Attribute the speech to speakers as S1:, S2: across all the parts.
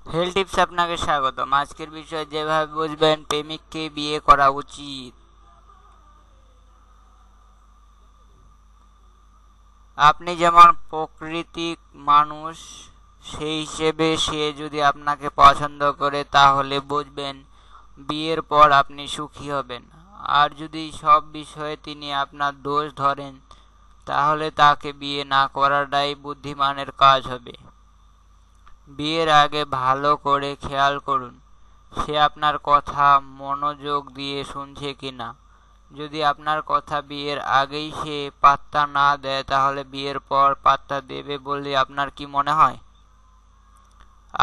S1: Health tips আপনাকে স্বাগতম। আজকের বিষয় যেভাবে বুঝবেন প্রেমিককে বিয়ে করা উচিত। আপনি যেমন প্রকৃতিক মানুষ, সেই হিসেবে সে যদি আপনাকে পছন্দ করে তাহলে বুঝবেন বিয়ের পর আপনি সুখী হবেন। আর যদি সব বিষয়ে তিনি আপনার দোষ ধরেন তাহলে তাকে বিয়ে না করাটাই বুদ্ধিমানের কাজ হবে। বিয়ের আগে ভালো করে খেয়াল করুন সে আপনার কথা মনোযোগ দিয়ে শুনছে কিনা। যদি আপনার কথা বিয়ের আগেই সে পাত্তা না দেয় তাহলে বিয়ের পর পাত্তা দেবে বলে আপনার কি মনে হয়?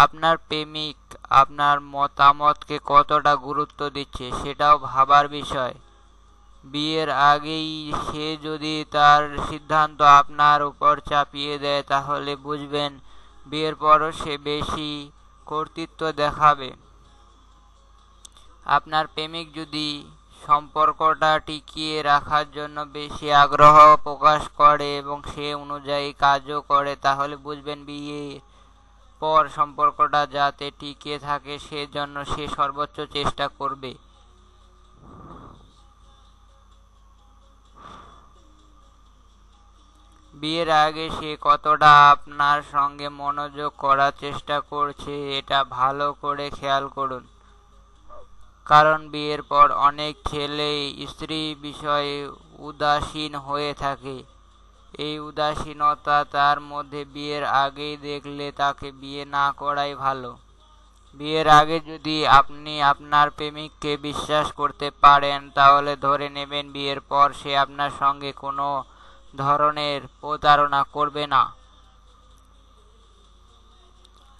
S1: আপনার প্রেমিক আপনার মতামতকে কতটা গুরুত্ব দিচ্ছে সেটাও ভাবার বিষয়। বিয়ের আগেই সে যদি তার সিদ্ধান্ত আপনার উপর চাপিয়ে দেয় তাহলে বুঝবেন বিয়ের পরও সে বেশি কর্তৃত্ব দেখাবে। আপনার প্রেমিক যদি সম্পর্কটা টিকিয়ে রাখার জন্য বেশি আগ্রহ প্রকাশ করে এবং সে অনুযায়ী কাজও করে তাহলে বুঝবেন বিয়ের পর সম্পর্কটা যাতে টিকে থাকে সেজন্য সে সর্বোচ্চ চেষ্টা করবে। বিয়ের আগে সে কতটা আপনার সঙ্গে মনোযোগ করার চেষ্টা করছে এটা ভালো করে খেয়াল করুন। কারণ বিয়ের পর অনেক ছেলেই স্ত্রী বিষয়ে উদাসীন হয়ে থাকে। এই উদাসীনতা তার মধ্যে বিয়ের আগেই দেখলে তাকে বিয়ে না করাই ভালো। বিয়ের আগে যদি আপনি আপনার প্রেমিককে বিশ্বাস করতে পারেন তাহলে ধরে নেবেন বিয়ের পর সে আপনার সঙ্গে কোনো ধরনের প্রতারণা করবে না।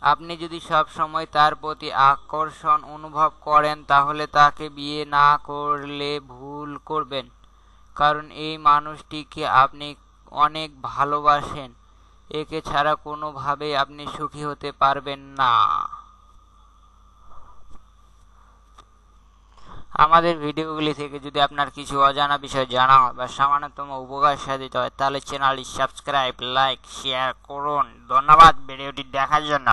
S1: আপনি যদি সব সময় তার প্রতি আকর্ষণ অনুভব করেন তাহলে তাকে বিয়ে না করলে ভুল করবেন। কারণ এই মানুষটিকে আপনি অনেক ভালোবাসেন। একে ছাড়া কোনোভাবেই আপনি সুখী হতে পারবেন না। আমাদের ভিডিওগুলি থেকে যদি আপনার কিছু অজানা বিষয় জানা হয় বা সামান্যতম উপকার সাধিত হয় তাহলে চ্যানেলটি সাবস্ক্রাইব, লাইক, শেয়ার করুন। ধন্যবাদ ভিডিওটি দেখার জন্য।